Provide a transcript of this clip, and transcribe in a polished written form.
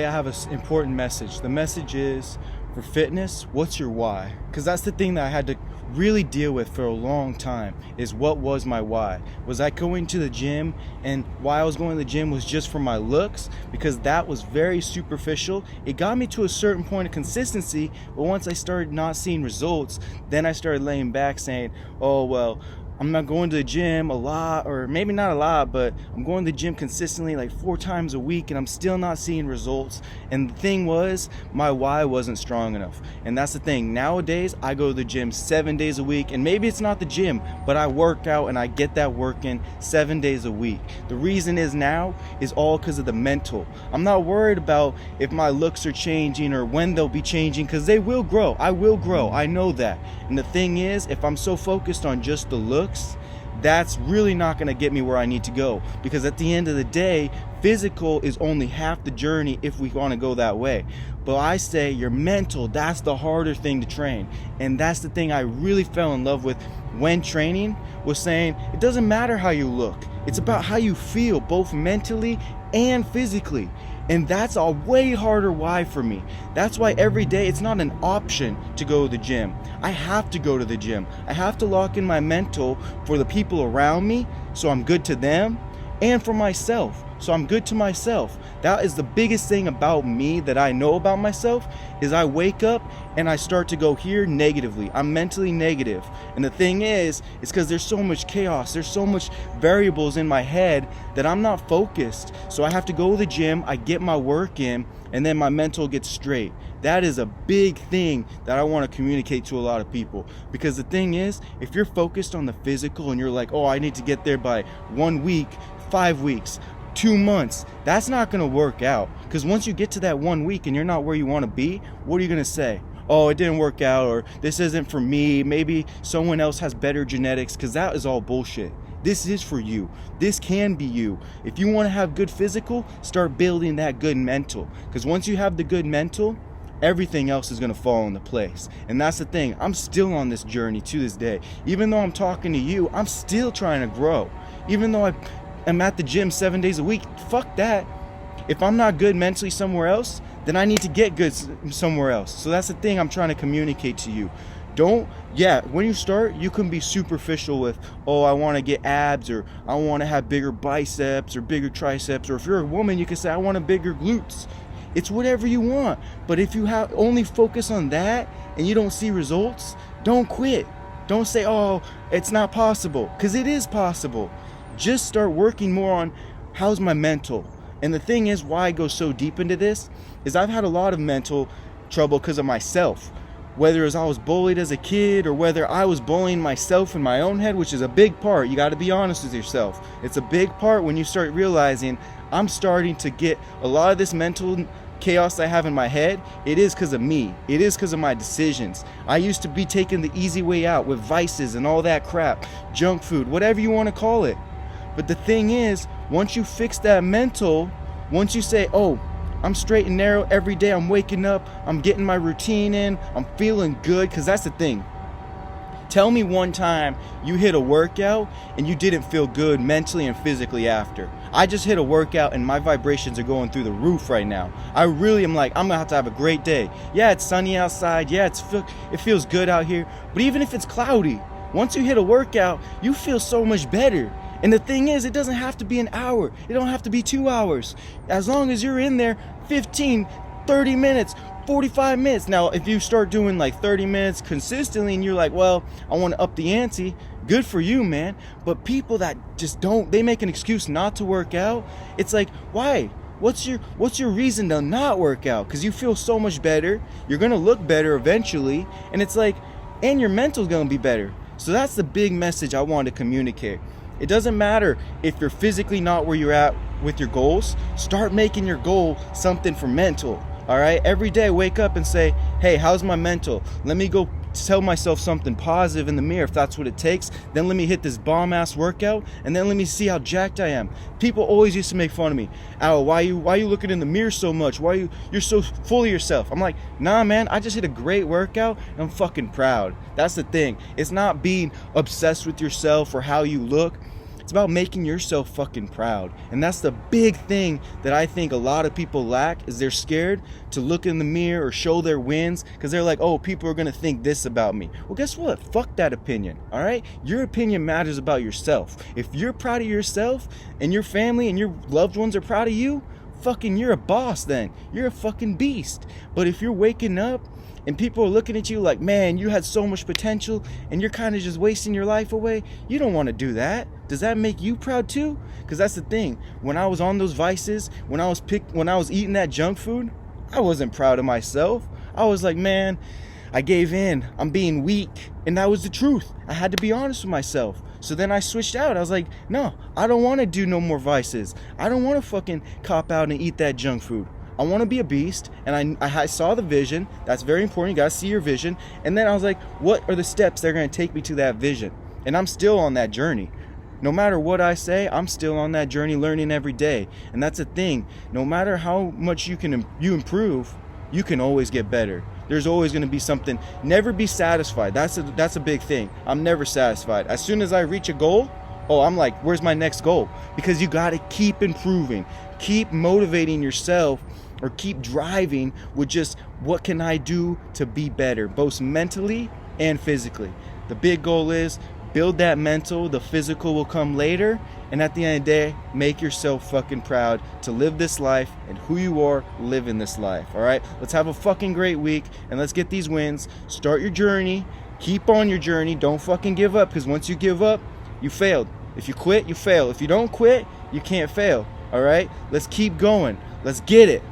Today I have an important message. The message is, for fitness, what's your why? Because that's the thing that I had to really deal with for a long time, is what was my why? Was I going to the gym, and why I was going to the gym was just for my looks? Because that was very superficial. It got me to a certain point of consistency, but once I started not seeing results, then I started laying back saying, oh well, I'm not going to the gym a lot, or maybe not a lot, but I'm going to the gym consistently like 4 times a week, and I'm still not seeing results. And the thing was, my why wasn't strong enough. And that's the thing. Nowadays, I go to the gym 7 days a week, and maybe it's not the gym, but I work out and I get that work in 7 days a week. The reason is now is all because of the mental. I'm not worried about if my looks are changing or when they'll be changing, because they will grow. I will grow. I know that. And the thing is, if I'm so focused on just the looks, that's really not going to get me where I need to go, because at the end of the day, physical is only half the journey if we want to go that way. But I say your mental, that's the harder thing to train. And that's the thing I really fell in love with when training, was saying it doesn't matter how you look, it's about how you feel, both mentally and physically. And that's a way harder why for me. That's why every day it's not an option to go to the gym. I have to go to the gym. I have to lock in my mental for the people around me, so I'm good to them, and for myself, so I'm good to myself. That is the biggest thing about me that I know about myself, is I wake up and I start to go here negatively. I'm mentally negative. And the thing is, it's because there's so much chaos. There's so much variables in my head that I'm not focused. So I have to go to the gym, I get my work in, and then my mental gets straight. That is a big thing that I want to communicate to a lot of people. Because the thing is, if you're focused on the physical and you're like, oh, I need to get there by 1 week, 5 weeks, 2 months, that's not going to work out. Because once you get to that 1 week and you're not where you want to be, what are you going to say? Oh, it didn't work out, or this isn't for me, maybe someone else has better genetics, because that is all bullshit. This is for you. This can be you. If you want to have good physical, start building that good mental. Because once you have the good mental, everything else is going to fall into place. And that's the thing. I'm still on this journey to this day. Even though I'm talking to you, I'm still trying to grow. Even though I'm at the gym 7 days a week, fuck that. If I'm not good mentally somewhere else, then I need to get good somewhere else. So that's the thing I'm trying to communicate to you. When you start, you can be superficial with, oh, I want to get abs, or I want to have bigger biceps or bigger triceps, or if you're a woman, you can say, I want a bigger glutes. It's whatever you want. But if you have only focus on that and you don't see results, don't quit. Don't say, oh, it's not possible, because it is possible. Just start working more on how's my mental. And the thing is, why I go so deep into this is I've had a lot of mental trouble because of myself. Whether as I was bullied as a kid, or whether I was bullying myself in my own head, which is a big part. You got to be honest with yourself. It's a big part when you start realizing I'm starting to get a lot of this mental chaos I have in my head. It is because of me. It is because of my decisions. I used to be taking the easy way out with vices and all that crap, junk food, whatever you want to call it. But the thing is, once you fix that mental, once you say, oh, I'm straight and narrow every day, I'm waking up, I'm getting my routine in, I'm feeling good, because that's the thing. Tell me one time you hit a workout and you didn't feel good mentally and physically after. I just hit a workout and my vibrations are going through the roof right now. I really am like, I'm gonna have to have a great day. Yeah, it's sunny outside. Yeah, it feels good out here. But even if it's cloudy, once you hit a workout, you feel so much better. And the thing is, it doesn't have to be an hour. It don't have to be 2 hours. As long as you're in there 15, 30 minutes, 45 minutes. Now, if you start doing like 30 minutes consistently and you're like, well, I want to up the ante, good for you, man. But people that just don't, they make an excuse not to work out. It's like, why? What's your reason to not work out? Because you feel so much better. You're going to look better eventually. And it's like, and your mental's going to be better. So that's the big message I wanted to communicate. It doesn't matter if you're physically not where you're at with your goals. Start making your goal something for mental. All right, every day wake up and say, hey, how's my mental? Let me go tell myself something positive in the mirror if that's what it takes. Then let me hit this bomb ass workout, and then let me see how jacked I am. People always used to make fun of me. Oh, why you looking in the mirror so much? You're so full of yourself? I'm like, nah, man, I just hit a great workout and I'm fucking proud. That's the thing. It's not being obsessed with yourself or how you look. It's It's about making yourself fucking proud. And that's the big thing that I think a lot of people lack, is they're scared to look in the mirror or show their wins, because they're like, oh, people are gonna think this about me. Well, guess what? Fuck that opinion, all right? Your opinion matters about yourself. If you're proud of yourself and your family and your loved ones are proud of you, fucking you're a boss then. You're a fucking beast. But if you're waking up and people are looking at you like, man, you had so much potential and you're kind of just wasting your life away, you don't want to do that. Does that make you proud too? Because that's the thing. When I was on those vices, when I was eating that junk food, I wasn't proud of myself. I was like, man, I gave in. I'm being weak. And that was the truth. I had to be honest with myself. So then I switched out. I was like, no, I don't want to do no more vices. I don't want to fucking cop out and eat that junk food. I want to be a beast. And I saw the vision. That's very important. You got to see your vision. And then I was like, what are the steps that are going to take me to that vision? And I'm still on that journey. No matter what I say, I'm still on that journey, learning every day. And that's the thing. No matter how much you improve, you can always get better. There's always going to be something. Never be satisfied. That's a big thing. I'm never satisfied. As soon as I reach a goal, I'm like, where's my next goal? Because you got to keep improving. Keep motivating yourself, or keep driving with just, what can I do to be better, both mentally and physically. The big goal is build that mental. The physical will come later. And at the end of the day, make yourself fucking proud to live this life and who you are living this life. All right, let's have a fucking great week and let's get these wins. Start your journey. Keep on your journey. Don't fucking give up, because once you give up, you failed. If you quit, you fail. If you don't quit, you can't fail. All right, let's keep going. Let's get it.